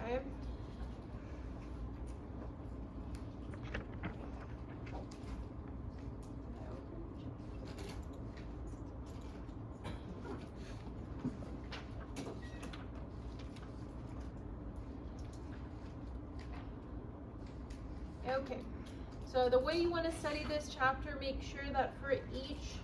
Okay. Okay, so the way you want to study this chapter, make sure that for each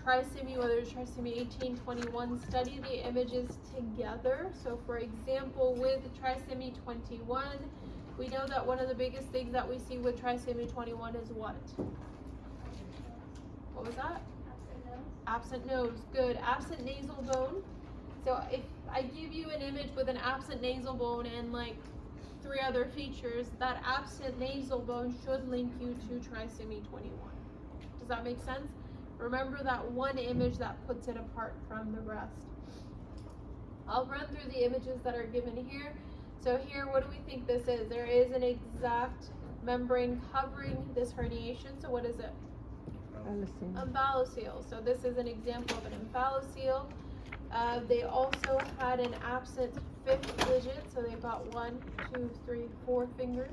trisomy, whether it's trisomy 18, 21, study the images together. So for example, with trisomy 21, we know that one of the biggest things that we see with trisomy 21 is what? What was that? Absent nose. Good. Absent nasal bone. So if I give you an image with an absent nasal bone and like 3 other features, that absent nasal bone should link you to trisomy 21. Does that make sense? Remember that one image that puts it apart from the rest. I'll run through the images that are given here. So here, what do we think this is? There is an exact membrane covering this herniation. So what is it? Umbellocele. So this is an example of an umbellocele. They also had an absent 5th digit, so they've got 1, 2, 3, 4 fingers.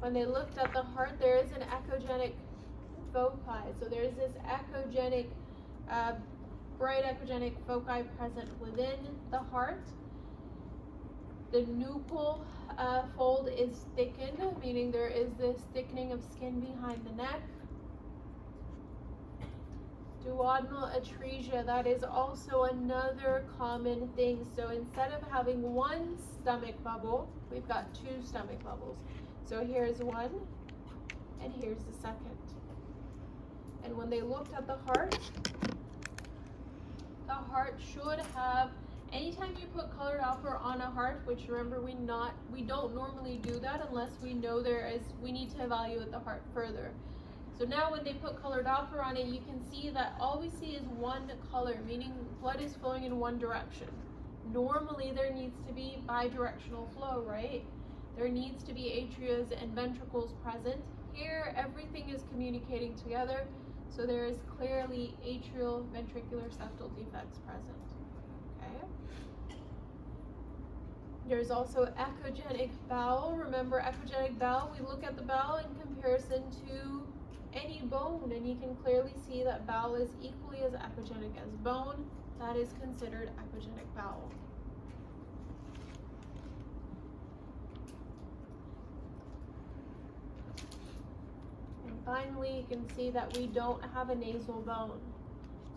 When they looked at the heart, there is an echogenic foci. So there's this echogenic, bright echogenic foci present within the heart. The nuchal fold is thickened, meaning there is this thickening of skin behind the neck. Duodenal atresia, that is also another common thing. So instead of having one stomach bubble, we've got 2 stomach bubbles. So here's one, and here's the second. And when they looked at the heart should have, anytime you put colored Doppler on a heart, which remember we don't normally do that unless we know we need to evaluate the heart further. So now when they put colored Doppler on it, you can see that all we see is one color, meaning blood is flowing in one direction. Normally there needs to be bidirectional flow, right? There needs to be atrias and ventricles present. Here, everything is communicating together, so there is clearly atrial ventricular septal defects present, okay? There's also echogenic bowel. Remember, echogenic bowel, we look at the bowel in comparison to any bone, and you can clearly see that bowel is equally as echogenic as bone. That is considered echogenic bowel. And finally, you can see that we don't have a nasal bone.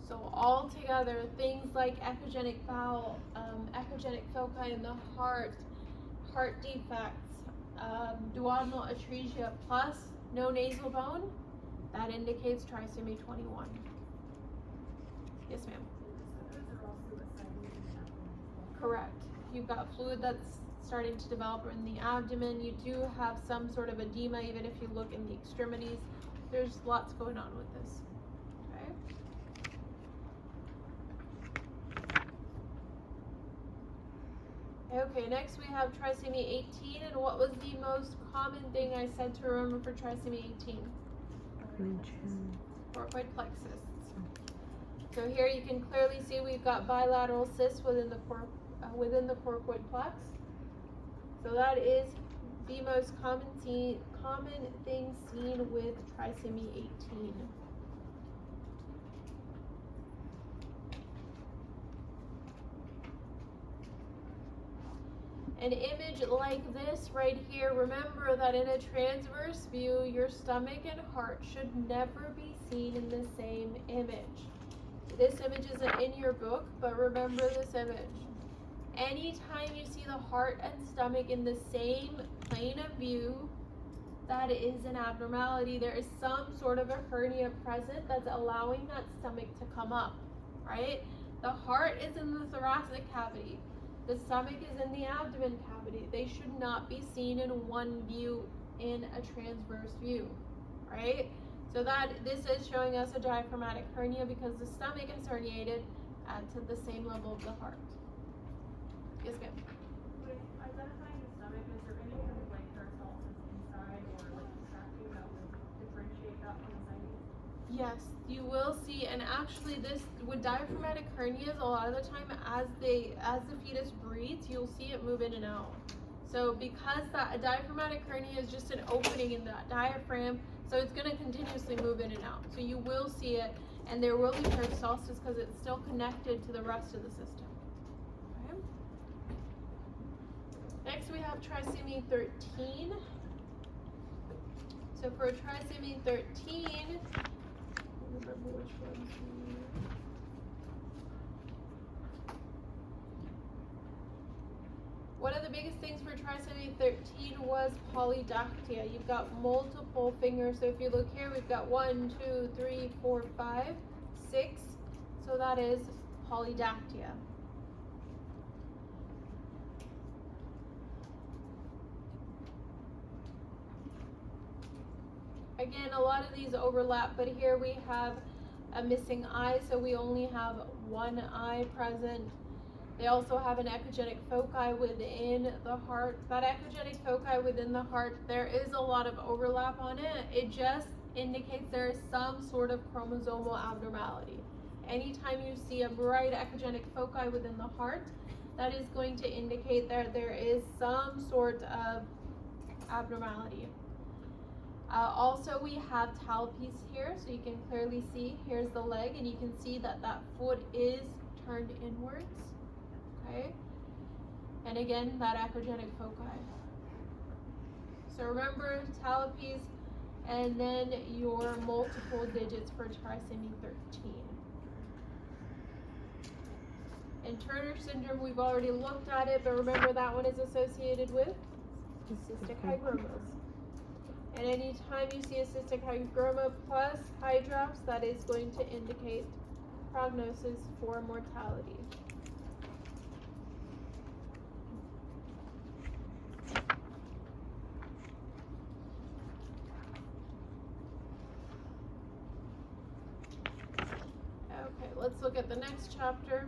So all together, things like echogenic bowel, echogenic foci in the heart defects, duodenal atresia, plus no nasal bone, that indicates trisomy 21. Yes, ma'am. Correct. You've got fluid that's starting to develop in the abdomen. You do have some sort of edema, even if you look in the extremities. There's lots going on with this. Okay, next we have trisomy 18, and what was the most common thing I said to remember for trisomy 18? Coracoid plexus. So here you can clearly see we've got bilateral cysts within the coracoid plex. So that is the most common thing seen with trisomy 18. An image like this right here, remember that in a transverse view, your stomach and heart should never be seen in the same image. This image isn't in your book, but remember this image. Anytime you see the heart and stomach in the same plane of view, that is an abnormality. There is some sort of a hernia present that's allowing that stomach to come up, right? The heart is in the thoracic cavity. The stomach is in the abdomen cavity. They should not be seen in one view in a transverse view, right? So this is showing us a diaphragmatic hernia because the stomach is herniated to the same level of the heart. Yes, ma'am. With identifying the stomach, is there any kind of paracelsus inside or extracting that would differentiate that from the sinuses? Yes, you will see, and actually this, with diaphragmatic hernias, a lot of the time as the fetus breathes, you'll see it move in and out. So because a diaphragmatic hernia is just an opening in that diaphragm, so it's going to continuously move in and out. So you will see it, and there will be peristalsis because it's still connected to the rest of the system. Okay. Next we have trisomy 13. So for trisomy 13, remember which ones one of the biggest things for trisomy 13 was polydactyly. You've got multiple fingers. So if you look here, we've got 1, 2, 3, 4, 5, 6. So that is polydactyly. Again, a lot of these overlap, but here we have a missing eye, so we only have one eye present. They also have an echogenic foci within the heart. That echogenic foci within the heart, there is a lot of overlap on it. It just indicates there is some sort of chromosomal abnormality. Anytime you see a bright echogenic foci within the heart, that is going to indicate that there is some sort of abnormality. Also, we have talipes here, so you can clearly see, here's the leg, and you can see that that foot is turned inwards. Okay, and again, that echogenic foci. So remember talipes, and then your multiple digits for trisomy 13. And Turner syndrome, we've already looked at it, but remember that one is associated with cystic hygromas. And anytime you see a cystic hygroma plus hydrops, that is going to indicate prognosis for mortality. Okay, let's look at the next chapter.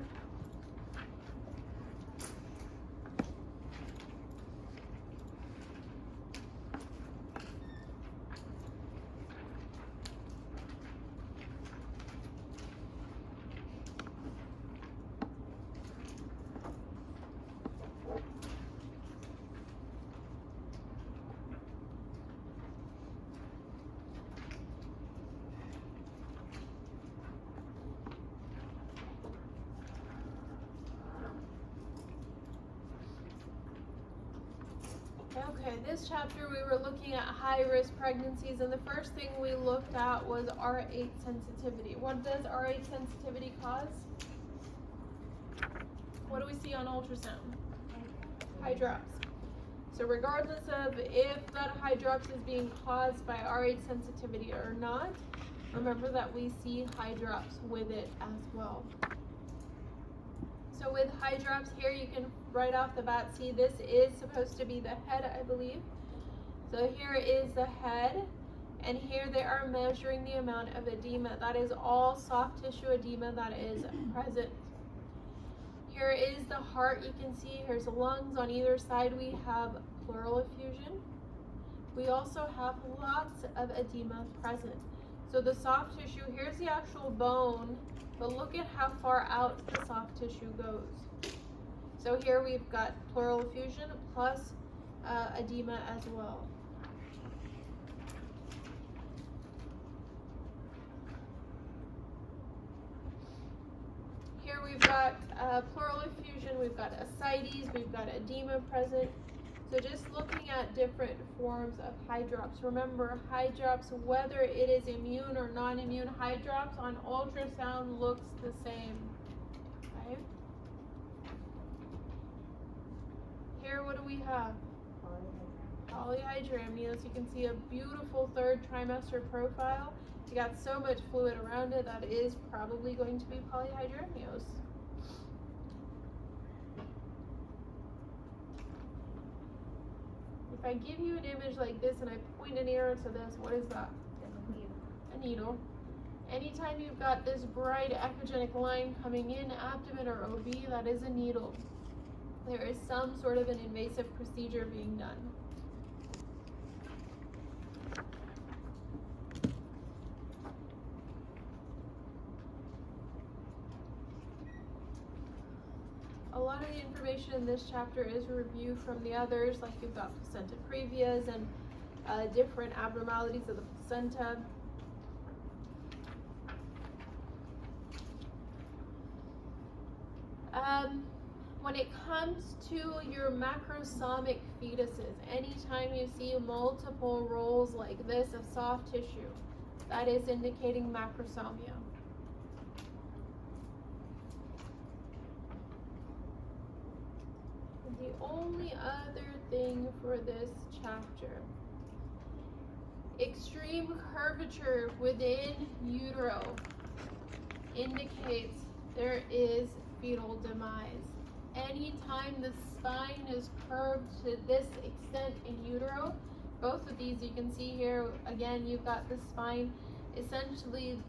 Okay, this chapter we were looking at high-risk pregnancies, and the first thing we looked at was R8 sensitivity. What does R8 sensitivity cause? What do we see on ultrasound? Hydrops. So regardless of if that hydrops is being caused by R8 sensitivity or not, remember that we see hydrops with it as well. So with hydrops here, you can right off the bat see this is supposed to be the head, I believe. So here is the head, and here they are measuring the amount of edema. That is all soft tissue edema that is present. Here is the heart. You can see here's the lungs. On either side we have pleural effusion. We also have lots of edema present. So the soft tissue, here's the actual bone, but look at how far out the soft tissue goes. So here we've got pleural effusion plus edema as well. Here we've got pleural effusion, we've got ascites, we've got edema present. So just looking at different forms of hydrops. Remember, hydrops, whether it is immune or non-immune, hydrops on ultrasound looks the same. Okay. Here, what do we have? Polyhydramnios. You can see a beautiful third trimester profile. You got so much fluid around it that is probably going to be polyhydramnios. If I give you an image like this and I point an arrow to this, what is that? A needle. Anytime you've got this bright echogenic line coming in, abdomen or OB, that is a needle. There is some sort of an invasive procedure being done. information in this chapter is review from the others, like you've got placenta previas and different abnormalities of the placenta. When it comes to your macrosomic fetuses, anytime you see multiple rolls like this of soft tissue, that is indicating macrosomia. The only other thing for this chapter, extreme curvature within utero indicates there is fetal demise. Anytime the spine is curved to this extent in utero, both of these you can see here, again, you've got the spine, essentially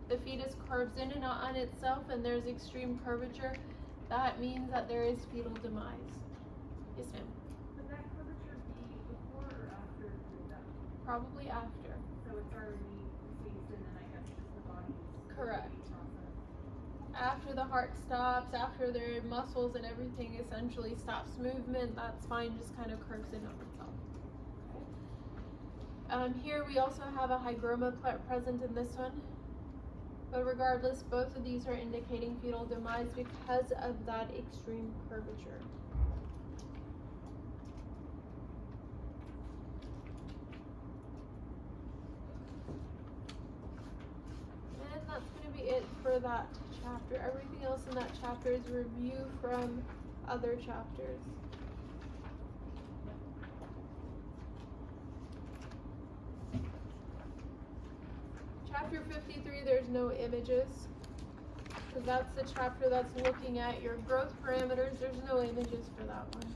the fetus curves in and out on itself and there's extreme curvature. That means that there is fetal demise. Yes, ma'am? Would that curvature be before or after the death? Probably after. So it's already deceased and then I guess just the body's Correct. process. After the heart stops, after their muscles and everything essentially stops movement, that spine just kind of curves in on itself. Okay. Here we also have a hygroma present in this one. But regardless, both of these are indicating fetal demise because of that extreme curvature. And that's going to be it for that chapter. Everything else in that chapter is review from other chapters. Chapter 53, there's no images, because that's the chapter that's looking at your growth parameters. There's no images for that one.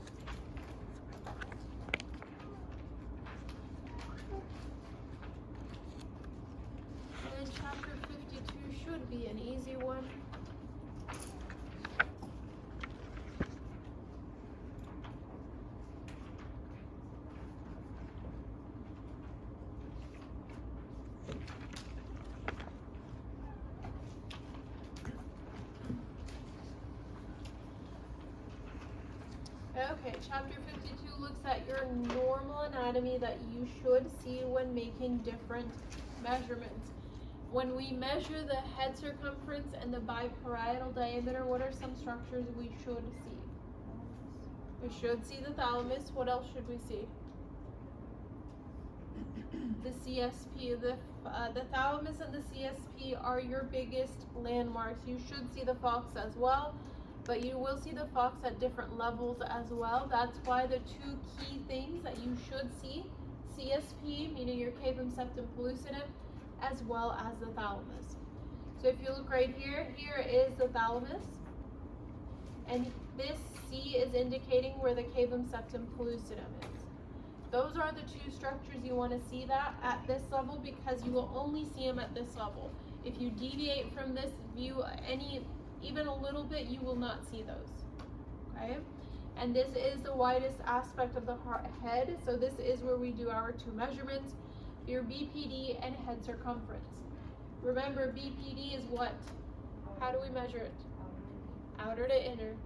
And then chapter 52 should be an easy one. Okay, chapter 52 looks at your normal anatomy that you should see when making different measurements. When we measure the head circumference and the biparietal diameter, what are some structures we should see? We should see the thalamus. What else should we see? The CSP. The thalamus and the CSP are your biggest landmarks. You should see the falx as well, but you will see the falx at different levels as well. That's why the two key things that you should see, CSP, meaning your cavum septum pellucidum, as well as the thalamus. So if you look right here, here is the thalamus, and this C is indicating where the cavum septum pellucidum is. Those are the two structures you want to see that at this level, because you will only see them at this level. If you deviate from this view even a little bit, you will not see those. Okay? And this is the widest aspect of the head, so this is where we do our two measurements, your BPD and head circumference. Remember, BPD is what? How do we measure it? Outer to inner.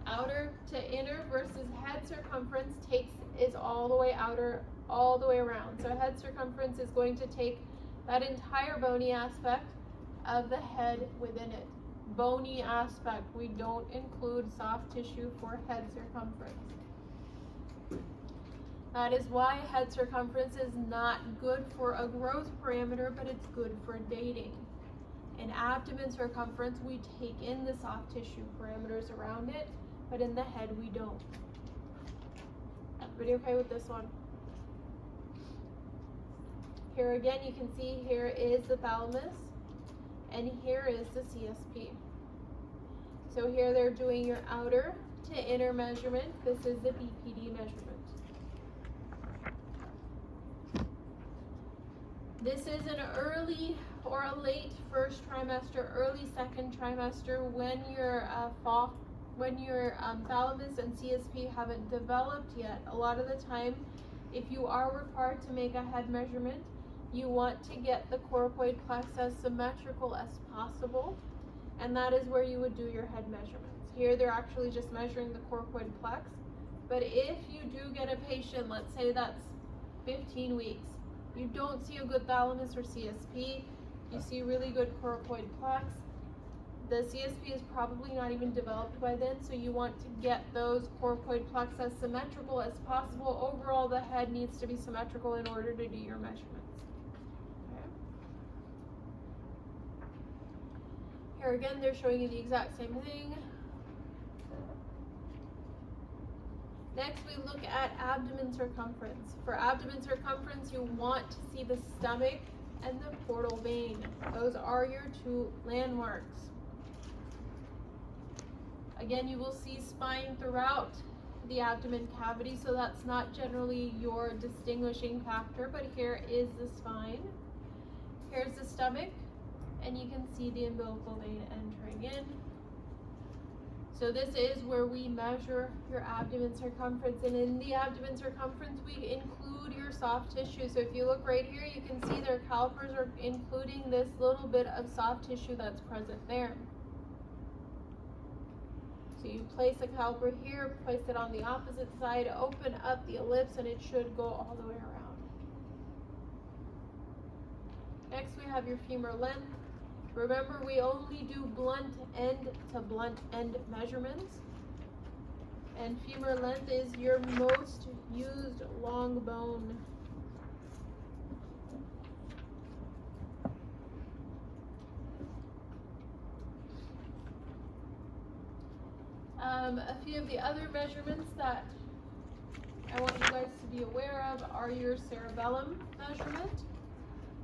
Outer to inner versus head circumference is all the way outer, all the way around. So head circumference is going to take that entire bony aspect of the head within it. Bony aspect. We don't include soft tissue for head circumference. That is why head circumference is not good for a growth parameter, but it's good for dating. In abdomen circumference, we take in the soft tissue parameters around it, but in the head, we don't. Everybody okay with this one? Here again, you can see here is the thalamus, and here is the CSP. So here they're doing your outer to inner measurement. This is the BPD measurement. This is an early or a late first trimester, early second trimester when your thalamus and CSP haven't developed yet. A lot of the time, if you are required to make a head measurement, you want to get the coracoid plex as symmetrical as possible, and that is where you would do your head measurements. Here they're actually just measuring the coracoid plex. But if you do get a patient, let's say that's 15 weeks, you don't see a good thalamus or CSP, you see really good coracoid plex, the CSP is probably not even developed by then, so you want to get those coracoid plex as symmetrical as possible. Overall, the head needs to be symmetrical in order to do your measurements. Okay. Here again, they're showing you the exact same thing. Next, we look at abdomen circumference. For abdomen circumference, you want to see the stomach and the portal vein. Those are your two landmarks. Again, you will see spine throughout the abdomen cavity, so that's not generally your distinguishing factor, but here is the spine. Here's the stomach, and you can see the umbilical vein entering in. So this is where we measure your abdomen circumference, and in the abdomen circumference we include your soft tissue. So if you look right here, you can see their calipers are including this little bit of soft tissue that's present there. So you place a caliper here, place it on the opposite side, open up the ellipse, and it should go all the way around. Next we have your femur length. Remember, we only do blunt end to blunt end measurements. And femur length is your most used long bone. A few of the other measurements that I want you guys to be aware of are your cerebellum measurement.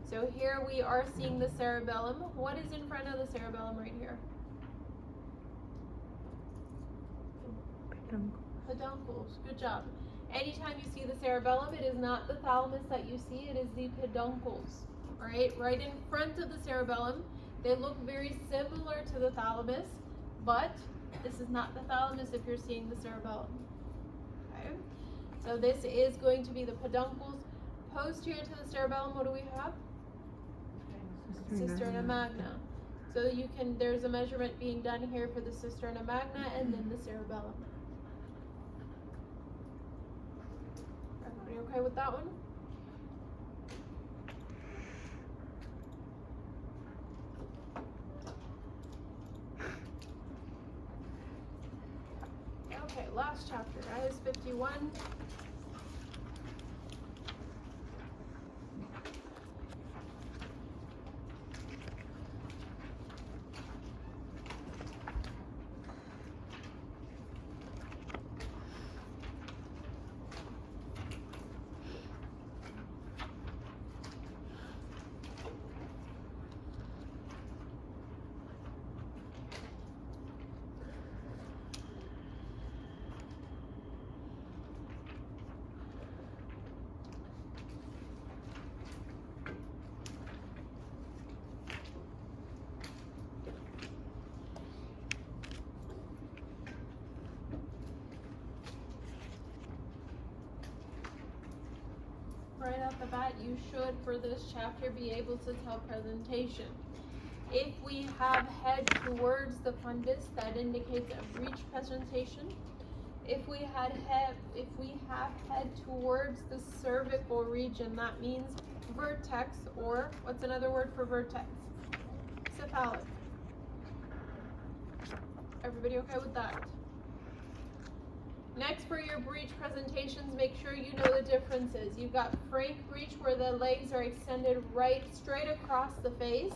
So here we are seeing the cerebellum. What is in front of the cerebellum right here? Peduncles. Good job. Anytime you see the cerebellum, it is not the thalamus that you see, it is the peduncles. Alright, right in front of the cerebellum. They look very similar to the thalamus, but this is not the thalamus if you're seeing the cerebellum. Okay, so this is going to be the peduncles. Posterior to the cerebellum, what do we have? Cisterna magna. So you can, there's a measurement being done here for the cisterna magna and then the cerebellum. Everybody okay with that one? Okay, last chapter, guys, 51. Right off the bat, you should, for this chapter, be able to tell presentation. If we have head towards the fundus, that indicates a breech presentation. If we have head towards the cervical region, that means vertex, or what's another word for vertex? Cephalic. Everybody okay with that? Next, for your breech presentations, make sure you know the differences. You've got frank breech where the legs are extended right straight across the face.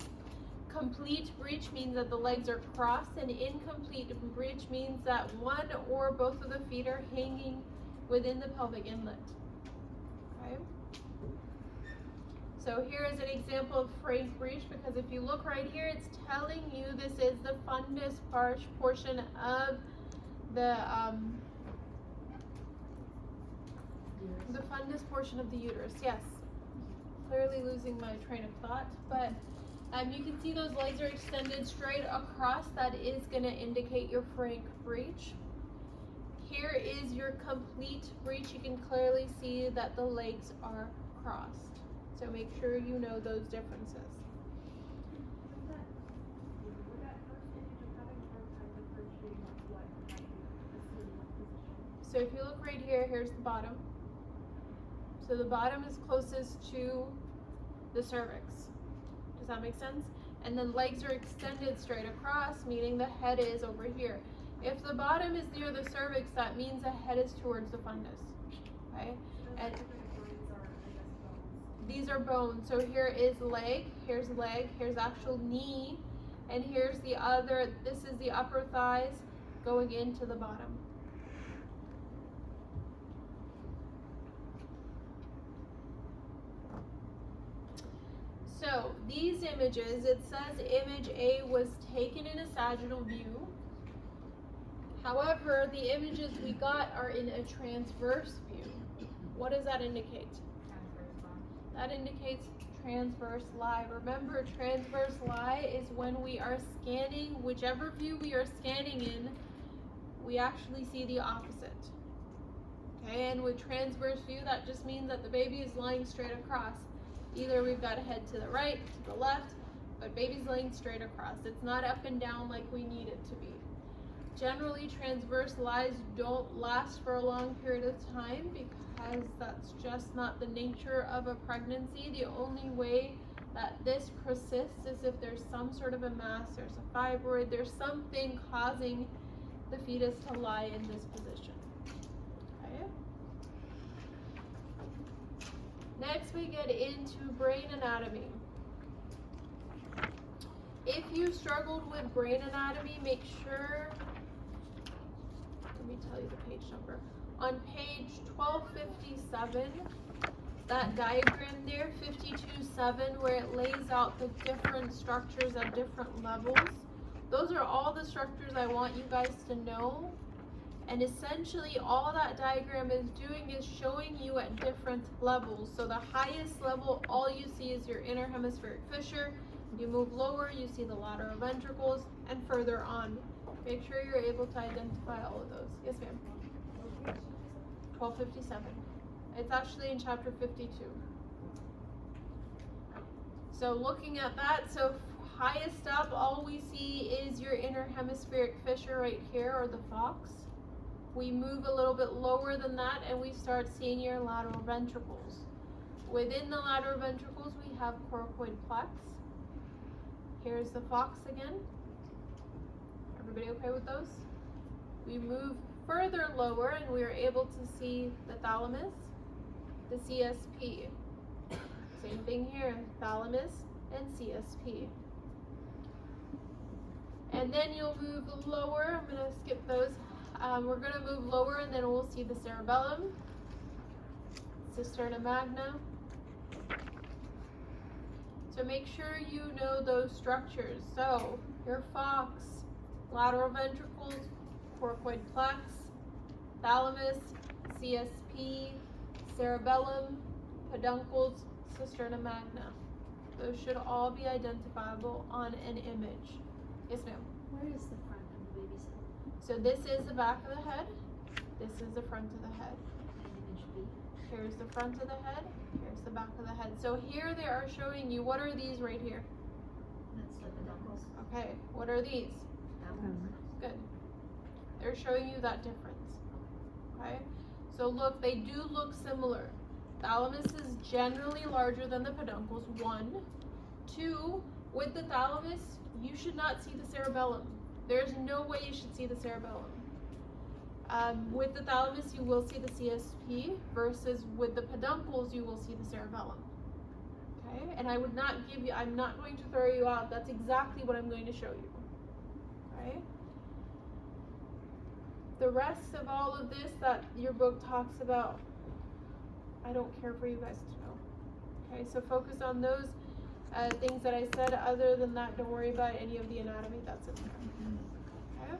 Complete breech means that the legs are crossed, and incomplete breech means that one or both of the feet are hanging within the pelvic inlet. Okay? So here is an example of frank breech, because if you look right here, it's telling you this is the fundus portion of the fundus portion of the uterus. Yes, clearly losing my train of thought, but you can see those legs are extended straight across. That is going to indicate your frank breech. Here is your complete breech. You can clearly see that the legs are crossed. So make sure you know those differences. With that first image, I'm having a hard time differentiating what So if you look right here, here's the bottom. So the bottom is closest to the cervix. Does that make sense? And then legs are extended straight across, meaning the head is over here. If the bottom is near the cervix, that means the head is towards the fundus. Okay? And these are bones. So here is leg, here's actual knee, and here's the other, this is the upper thighs going into the bottom. So these images, it says image A was taken in a sagittal view. However, the images we got are in a transverse view. What does that indicate? That indicates transverse lie. Remember, transverse lie is when we are scanning, whichever view we are scanning in, we actually see the opposite. Okay, and with transverse view, that just means that the baby is lying straight across. Either we've got a head to the right, to the left, but baby's laying straight across. It's not up and down like we need it to be. Generally, transverse lies don't last for a long period of time because that's just not the nature of a pregnancy. The only way that this persists is if there's some sort of a mass, there's a fibroid, there's something causing the fetus to lie in this position. Okay? Next, we get into brain anatomy. If you struggled with brain anatomy, make sure, let me tell you the page number. On page 1257, that diagram there, 52-7, where it lays out the different structures at different levels. Those are all the structures I want you guys to know. And essentially all that diagram is doing is showing you at different levels. So the highest level, all you see is your inner hemispheric fissure. You move lower, you see the lateral ventricles, and further on. Make sure you're able to identify all of those. Yes, ma'am. 1257. It's actually in chapter 52. So looking at that, so highest up, all we see is your inner hemispheric fissure right here, or the fox. We move a little bit lower than that and we start seeing your lateral ventricles. Within the lateral ventricles, we have coracoid plex. Here's the fox again. Everybody okay with those? We move further lower and we are able to see the thalamus, the CSP. Same thing here, thalamus and CSP. And then you'll move lower. I'm going to skip those. We're going to move lower and then we'll see the cerebellum, cisterna magna. So make sure you know those structures. So your fox, lateral ventricles, coracoid plex, thalamus, CSP, cerebellum, peduncles, cisterna magna. Those should all be identifiable on an image. Yes, ma'am? Where is the front of the baby's head? So this is the back of the head. This is the front of the head. And image B. Here's the front of the head. Here's the back of the head. So here they are showing you, what are these right here? That's the peduncles. Okay, what are these? Thalamus. Good. They're showing you that difference. Okay? So look, they do look similar. Thalamus is generally larger than the peduncles, 1. 2, with the thalamus, you should not see the cerebellum. There's no way you should see the cerebellum. With the thalamus, you will see the CSP, versus with the peduncles, you will see the cerebellum. Okay? And I would not give you, I'm not going to throw you out. That's exactly what I'm going to show you. Okay? The rest of all of this that your book talks about, I don't care for you guys to know. Okay, so focus on those things that I said. Other than that, don't worry about any of the anatomy that's in there. Okay?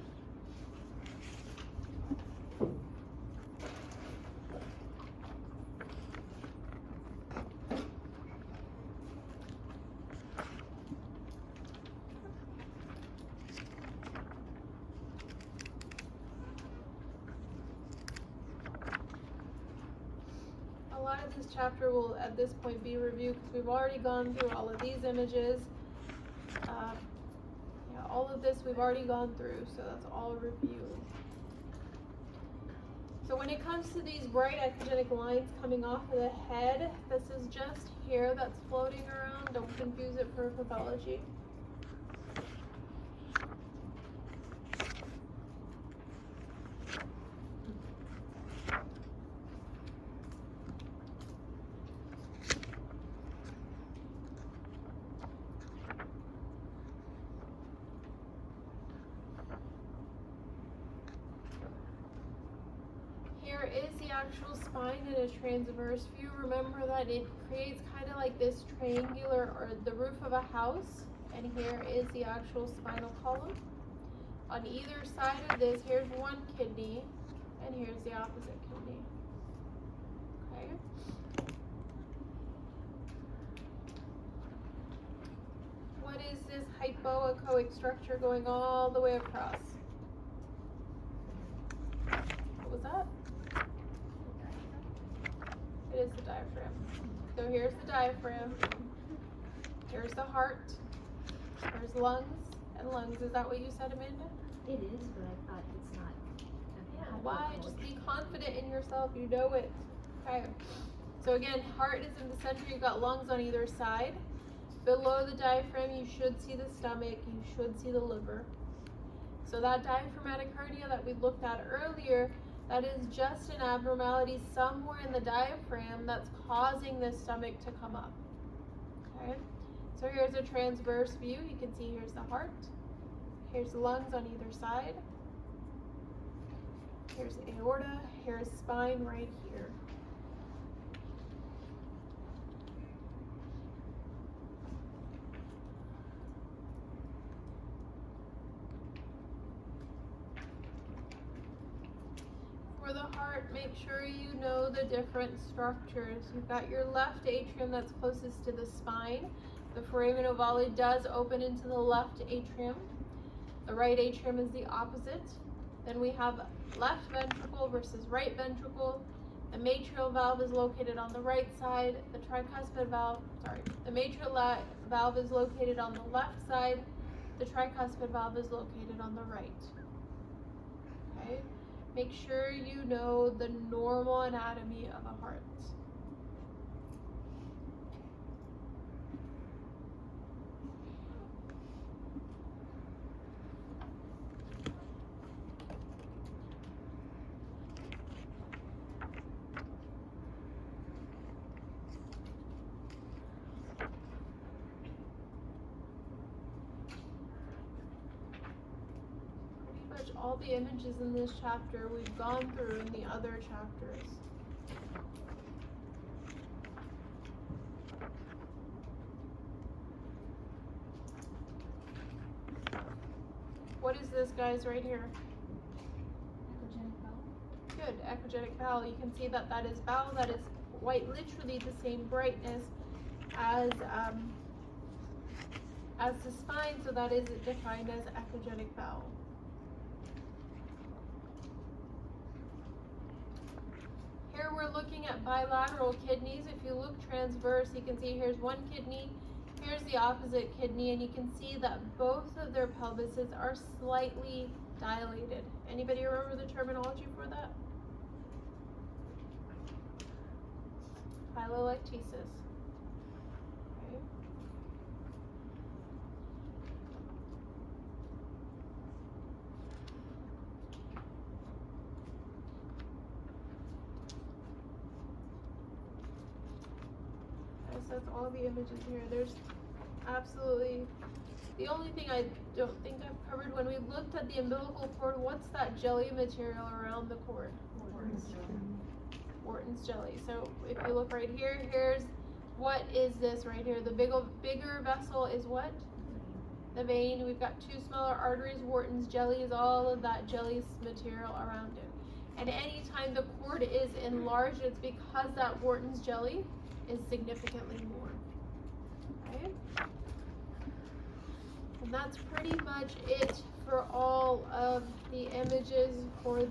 A lot of this chapter will at this point be reviewed because we've already gone through all of these images. Yeah, all of this we've already gone through, so that's all review. So when it comes to these bright echogenic lines coming off of the head, this is just hair that's floating around. Don't confuse it for pathology. Here is the actual spine in a transverse view. Remember that it creates kind of like this triangular or the roof of a house. And here is the actual spinal column. On either side of this, here's one kidney, and here's the opposite kidney. Okay. What is this hypoechoic structure going all the way across? What was that? It is the diaphragm. So here's the diaphragm. Here's the heart. There's lungs and lungs. Is that what you said, Amanda? It is, but I thought it's not. Yeah, why? Just be confident in yourself. You know it. Okay. So again, heart is in the center. You've got lungs on either side. Below the diaphragm, you should see the stomach. You should see the liver. So that diaphragmatic hernia that we looked at earlier, that is just an abnormality somewhere in the diaphragm that's causing the stomach to come up. Okay. So here's a transverse view. You can see here's the heart. Here's the lungs on either side. Here's the aorta. Here's spine right here. For the heart, make sure you know the different structures. You've got your left atrium that's closest to the spine. The foramen ovale does open into the left atrium. The right atrium is the opposite. Then we have left ventricle versus right ventricle. The matrial valve is located on the right side. The matrial valve is located on the left side. The tricuspid valve is located on the right. Okay? Make sure you know the normal anatomy of a heart. All the images in this chapter we've gone through in the other chapters. What is this, guys, right here? Echogenic bowel. Good, echogenic bowel. You can see that that is bowel that is quite literally the same brightness as the spine, so that is defined as echogenic bowel. Here we're looking at bilateral kidneys. If you look transverse, you can see here's one kidney, here's the opposite kidney, and you can see that both of their pelvises are slightly dilated. Anybody remember the terminology for that? Pilolectasis. Okay. That's all the images here. There's absolutely, the only thing I don't think I've covered, when we looked at the umbilical cord, what's that jelly material around the cord? Wharton's jelly. So if you look right here, here's, what is this right here? The bigger vessel is what? The vein. We've got two smaller arteries. Wharton's jelly is all of that jelly material around it. And anytime the cord is enlarged, it's because that Wharton's jelly is significantly more. Okay? And that's pretty much it for all of the images for this.